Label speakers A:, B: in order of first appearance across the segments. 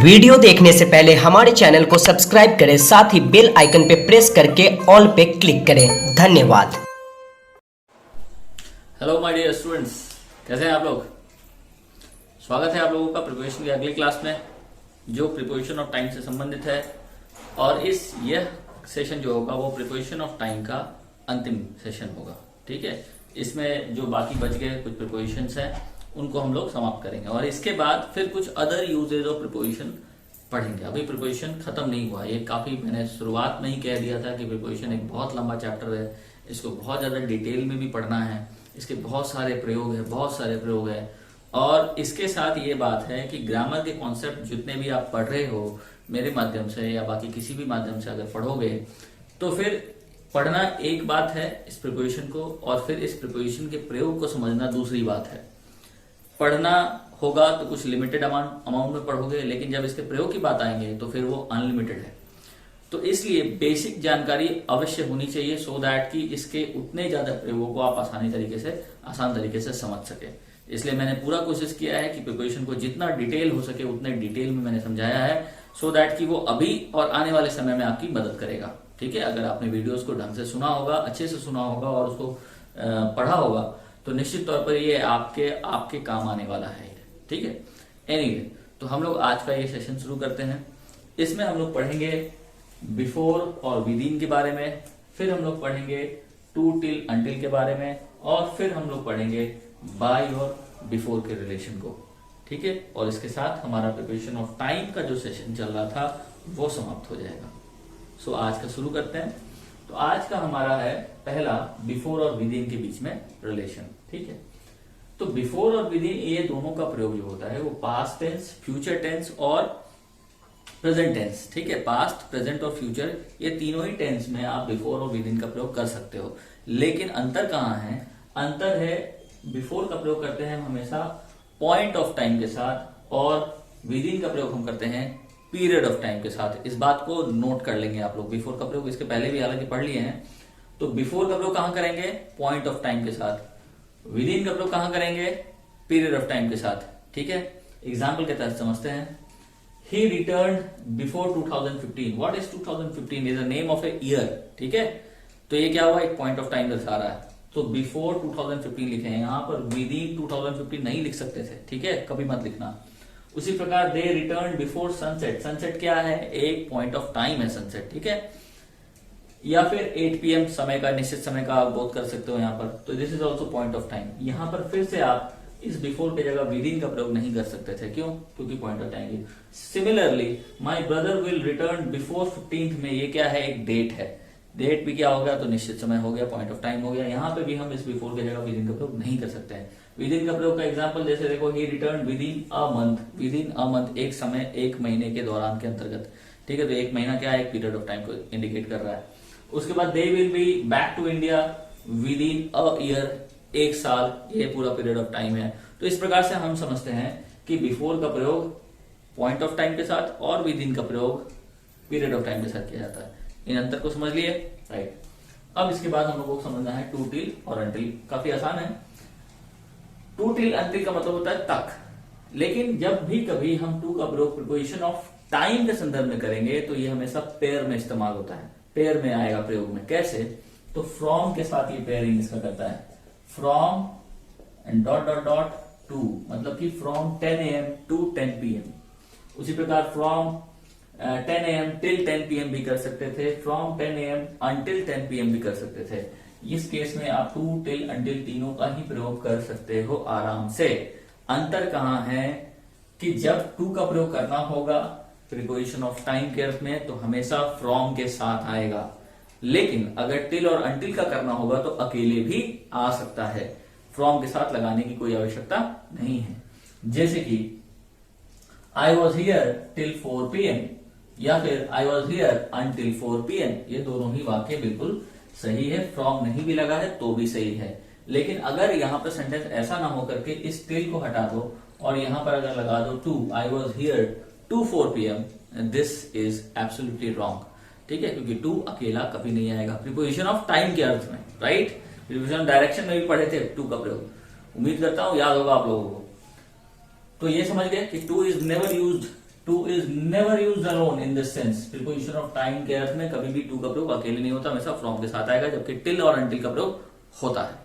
A: Video देखने से पहले हमारे चैनल को सब्सक्राइब करें, साथ ही बेल आइकन पे प्रेस करके ऑल पे क्लिक करें। धन्यवाद।
B: हेलो माय डियर स्टूडेंट्स, कैसे हैं आप लोग। स्वागत है आप लोगों का प्रिपरेशन की अगली क्लास में, जो प्रिपरेशन ऑफ टाइम से संबंधित है। और यह सेशन जो होगा वो प्रिपरेशन ऑफ टाइम का अंतिम सेशन होगा। ठीक है, इसमें जो बाकी बच गए कुछ प्रिपरेशंस हैं उनको हम लोग समाप्त करेंगे और इसके बाद फिर कुछ अदर यूजेज ऑफ प्रिपरेशन पढ़ेंगे। अभी प्रिपरेशन खत्म नहीं हुआ, ये काफी मैंने शुरुआत में ही कह दिया था कि प्रिपरेशन एक बहुत लंबा चैप्टर है, इसको बहुत ज्यादा डिटेल में भी पढ़ना है, इसके बहुत सारे प्रयोग है। और इसके साथ ये बात है कि ग्रामर के कॉन्सेप्ट जितने भी आप पढ़ रहे हो मेरे माध्यम से या बाकी किसी भी माध्यम से अगर पढ़ोगे तो फिर पढ़ना एक बात है इस प्रिपरेशन को, और फिर इस प्रिपरेशन के प्रयोग को समझना दूसरी बात है। पढ़ना होगा तो कुछ लिमिटेड अमाउंट में पढ़ोगे, लेकिन जब इसके प्रयोग की बात आएंगे तो फिर वो अनलिमिटेड है। तो इसलिए बेसिक जानकारी अवश्य होनी चाहिए सो दैट कि इसके उतने ज्यादा प्रयोगों को आप आसान तरीके से समझ सके। इसलिए मैंने पूरा कोशिश किया है कि प्रिपरेशन को जितना डिटेल हो सके उतने डिटेल में मैंने समझाया है, सो दैट कि वो अभी और आने वाले समय में आपकी मदद करेगा। ठीक है, अगर आपने वीडियोस को ढंग से सुना होगा, अच्छे से सुना होगा और उसको पढ़ा होगा तो निश्चित तौर पर ये आपके काम आने वाला है। ठीक है, एनीवे, तो हम लोग आज का ये सेशन शुरू करते हैं। इसमें हम लोग पढ़ेंगे बिफोर और विद इन के बारे में, फिर हम लोग पढ़ेंगे टू टिल अंटिल के बारे में, और फिर हम लोग पढ़ेंगे बाय और बिफोर के रिलेशन को। ठीक है, और इसके साथ हमारा प्रिपरेशन ऑफ टाइम का जो सेशन चल रहा था वो समाप्त हो जाएगा। सो आज का शुरू करते हैं। तो आज का हमारा है पहला बिफोर और विद इन के बीच में रिलेशन। ठीक है, तो बिफोर और विद इन ये दोनों का प्रयोग जो होता है वो पास्ट टेंस, फ्यूचर टेंस और प्रेजेंट टेंस। ठीक है, पास्ट, प्रेजेंट और फ्यूचर ये तीनों ही टेंस में आप बिफोर और विद इन का प्रयोग कर सकते हो। लेकिन अंतर कहाँ है? अंतर है बिफोर का प्रयोग करते हैं हम हमेशा पॉइंट ऑफ टाइम के साथ, और विद इन का प्रयोग हम करते हैं पीरियड ऑफ टाइम के साथ। इस बात को नोट कर लेंगे आप लोग। बिफोर का प्रयोग इसके पहले भी हालांकि पढ़ लिए हैं। तो बिफोर का प्रयोग कहां करेंगे? पॉइंट ऑफ टाइम के साथ। विद इन का प्रयोग कहां करेंगे? पीरियड ऑफ टाइम के साथ। ठीक है, एग्जाम्पल के तहत समझते हैं। He returned before 2015. What is 2015? Is a name of a year. ठीक है, तो ये क्या हुआ? एक पॉइंट ऑफ टाइम दर्शा रहा है। तो बिफोर 2015 लिखे हैं, यहां पर विद इन 2015 नहीं लिख सकते थे। ठीक है, कभी मत लिखना। उसी प्रकार दे रिटर्न बिफोर सनसेट। सनसेट क्या है? एक पॉइंट ऑफ टाइम है सनसेट। ठीक है, या फिर 8 PM समय का, निश्चित समय का आप बोध कर सकते हो यहाँ पर। तो this is also point of time. यहाँ पर फिर से आप इस बिफोर की जगह विद इन का प्रयोग नहीं कर सकते थे। क्यों? क्योंकि point of time. Similarly my brother will return before 15th में ये क्या है? एक डेट है। डेट भी क्या हो गया? तो निश्चित समय हो गया, पॉइंट ऑफ टाइम हो गया। यहाँ पे भी हम इस बिफोर की जगह विद इन का प्रयोग नहीं कर सकते हैं। विद इन का प्रयोग का एग्जाम्पल जैसे देखो, he return within a month. Within a month एक समय, एक महीने के दौरान के अंतर्गत। ठीक है, तो एक महीना क्या है? एक पीरियड ऑफ टाइम को इंडिकेट कर रहा है। उसके बाद they will be back to India within a year. एक साल, ये पूरा पीरियड ऑफ टाइम है। तो इस प्रकार से हम समझते हैं कि बिफोर का प्रयोग पॉइंट ऑफ टाइम के साथ और विद इन का प्रयोग पीरियड ऑफ टाइम के साथ किया जाता है। इन अंतर को समझ लिए, राइट। अब इसके बाद हम लोगों को समझना है टू टिल और अंटिल। काफी आसान है। टू टिल अंटिल का मतलब होता है तक, लेकिन जब भी कभी हम टू का प्रयोग प्रिपोजिशन ऑफ टाइम के संदर्भ में करेंगे तो ये हमेशा पेयर में इस्तेमाल होता है। पेयर में आएगा प्रयोग में। कैसे? तो फ्रॉम के साथ ये पेयरिंग इसका करता है। From and dot dot dot to, मतलब कि फ्रॉम 10 AM टू 10 PM। उसी प्रकार फ्रॉम 10 AM टिल 10 PM भी कर सकते थे, फ्रॉम 10 AM अंटिल 10 PM भी कर सकते थे। इस केस में आप टू टिल अंटिल तीनों का ही प्रयोग कर सकते हो आराम से। अंतर कहां है कि जब टू का प्रयोग करना होगा प्रीपोजिशन ऑफ टाइम के अर्थ में तो हमेशा फ्रॉम के साथ आएगा, लेकिन अगर टिल और अंटिल का करना होगा तो अकेले भी आ सकता है। फ्रॉम के साथ लगाने की कोई आवश्यकता नहीं है। जैसे कि आई वॉज हियर टिल 4 PM या फिर आई वॉज हियर अनटिल 4 PM। ये दोनों ही वाक्य बिल्कुल सही है। फ्रॉम नहीं भी लगा है तो भी सही है। लेकिन अगर यहां पर सेंटेंस ऐसा ना होकर के इस टिल को हटा दो और यहां पर अगर लगा दो to, I was here to 4 PM, this is absolutely wrong. ठीक है, क्योंकि टू अकेला कभी नहीं आएगा प्रीपोजिशन ऑफ टाइम के अर्थ में, राइट। प्रीपोजिशन डायरेक्शन में भी पढ़े थे टू का प्रयोग, उम्मीद करता हूं याद होगा आप लोगों को। तो ये समझ गए कि two is never used two is never used alone in this sense. Preposition of time के अर्थ में कभी भी टू का प्रयोग अकेले नहीं होता, हमेशा फ्रॉम के साथ आएगा, जबकि टिल और अनटिल का प्रयोग होता है।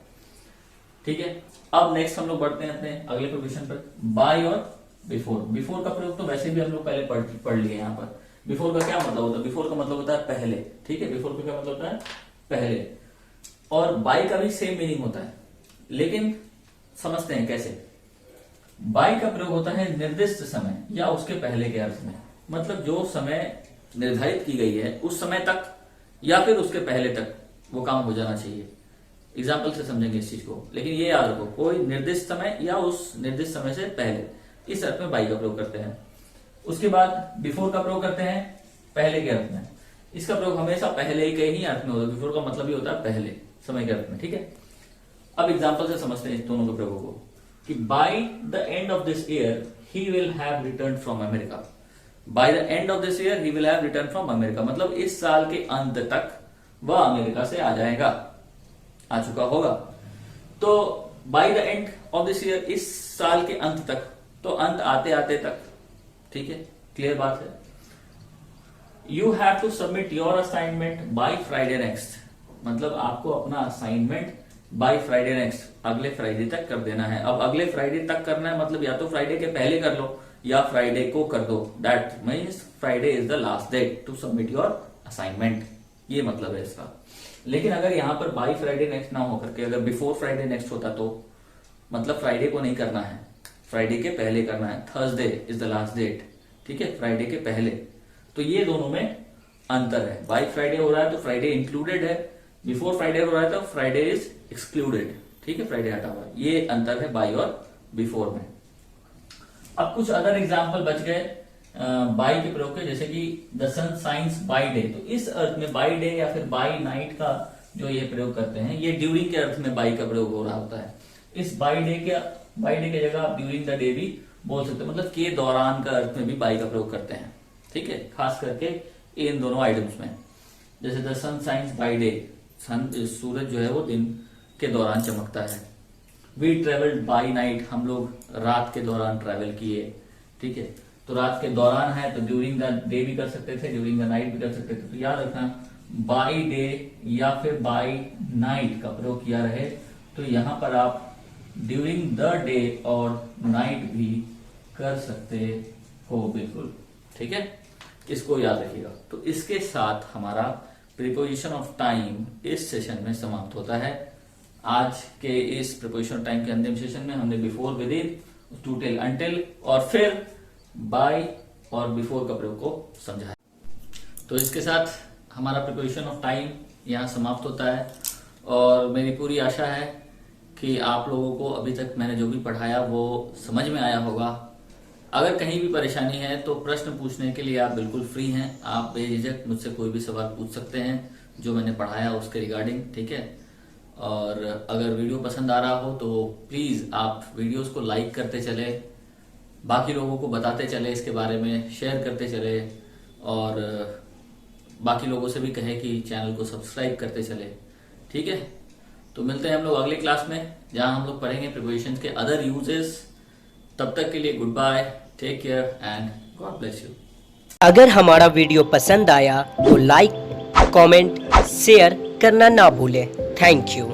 B: ठीक है, अब नेक्स्ट हम लोग बढ़ते हैं अपने अगले प्रीपोजिशन पर, बाय और बिफोर। बिफोर का प्रयोग तो वैसे भी हम लोग पहले पढ़ लिए यहाँ पर। बिफोर का क्या मतलब होता है? बिफोर का मतलब होता है पहले। ठीक है, बिफोर का क्या मतलब होता है? पहले। और बाय का भी सेम मीनिंग होता है, लेकिन समझते हैं कैसे। बाय का प्रयोग होता है निर्दिष्ट समय या उसके पहले के अर्थ में, मतलब जो समय निर्धारित की गई है उस समय तक या फिर उसके पहले तक वो काम हो जाना चाहिए। एग्जाम्पल से समझेंगे इस चीज को, लेकिन ये याद रखो, कोई निर्दिष्ट समय या उस निर्दिष्ट समय से पहले, इस अर्थ में बाय का प्रयोग करते हैं। उसके बाद बिफोर का प्रयोग करते हैं पहले के अर्थ में। इसका प्रयोग हमेशा पहले के ही अर्थ में होता है। बिफोर का मतलब ही होता है पहले समय के अर्थ में। ठीक है, अब एग्जाम्पल से समझते हैं दोनों के प्रयोगों को कि by the end of this year he will have return from America. By the end of this year he will have return from America, मतलब इस साल के अंत तक वह अमेरिका से आ जाएगा, आ चुका होगा। तो by the end of this year, इस साल के अंत तक, तो अंत आते आते तक। ठीक है, क्लियर बात है। You have to submit your assignment by Friday next, मतलब आपको अपना असाइनमेंट बाय फ्राइडे नेक्स्ट, अगले फ्राइडे तक कर देना है। अब अगले फ्राइडे तक करना है मतलब या तो फ्राइडे के पहले कर लो या फ्राइडे को कर दो। That means Friday is the last date to submit your assignment, ये मतलब है इसका। लेकिन अगर यहां पर बाय फ्राइडे नेक्स्ट ना होकर के अगर बिफोर फ्राइडे नेक्स्ट होता तो मतलब फ्राइडे को नहीं करना है, फ्राइडे के पहले करना है। Thursday is the last date. ठीक है, फ्राइडे के पहले। तो ये दोनों में अंतर है। बाय फ्राइडे हो रहा है तो फ्राइडे इंक्लूडेड है, बिफोर फ्राइडे हो रहा है तो फ्राइडे इज एक्सक्लूडेड। ठीक है, फ्राइडे हटा हुआ। ये अंतर है बाय और बिफोर में। अब कुछ अदर एग्जाम्पल बच गए बाय के प्रयोग के, जैसे कि the sun shines by day. तो इस अर्थ में बाय डे या फिर बाय नाइट का जो ये प्रयोग करते हैं, ये ड्यूरिंग के अर्थ में बाय का प्रयोग हो रहा होता है। इस बाय डे की जगह आप ड्यूरिंग द डे भी बोल सकते हैं, मतलब के दौरान का अर्थ में भी बाय का प्रयोग करते हैं। ठीक है, खास करके इन दोनों आइटम्स में। जैसे the sun shines by day, सूरज जो है वो दिन के दौरान चमकता है। वी ट्रेवल्ड बाय नाइट, हम लोग रात के दौरान ट्रेवल किए। ठीक है, तो रात के दौरान है तो ड्यूरिंग द डे भी कर सकते थे, ड्यूरिंग द नाइट भी कर सकते थे। तो याद रखना, बाय डे या फिर बाय नाइट का प्रयोग किया रहे तो यहां पर आप ड्यूरिंग द डे और नाइट भी कर सकते हो, बिल्कुल। ठीक है, इसको याद रखिएगा। तो इसके साथ हमारा प्रीपोजिशन ऑफ टाइम इस सेशन में समाप्त होता है। आज के इस प्रीपोजिशन ऑफ टाइम के अंतिम सेशन में हमने before, within, to till, until और फिर बाय और बिफोर का प्रयोग को समझा है। तो इसके साथ हमारा प्रीपोजिशन ऑफ टाइम यहाँ समाप्त होता है और मेरी पूरी आशा है कि आप लोगों को अभी तक मैंने जो भी पढ़ाया वो समझ में आया होगा। अगर कहीं भी परेशानी है तो प्रश्न पूछने के लिए आप बिल्कुल फ्री हैं। आप बेझिझक मुझसे कोई भी सवाल पूछ सकते हैं जो मैंने पढ़ाया उसके रिगार्डिंग। ठीक है, और अगर वीडियो पसंद आ रहा हो तो प्लीज़ आप वीडियोस को लाइक करते चले, बाकी लोगों को बताते चले इसके बारे में, शेयर करते चले और बाकी लोगों से भी कहे कि चैनल को सब्सक्राइब करते चले। ठीक है, तो मिलते हैं हम लोग अगले क्लास में जहां हम लोग पढ़ेंगे प्रीपोजिशंस के अदर यूजेस। तब तक के लिए goodbye, take care and God bless you.
A: अगर हमारा वीडियो पसंद आया तो लाइक, कमेंट, शेयर करना ना भूलें। Thank you.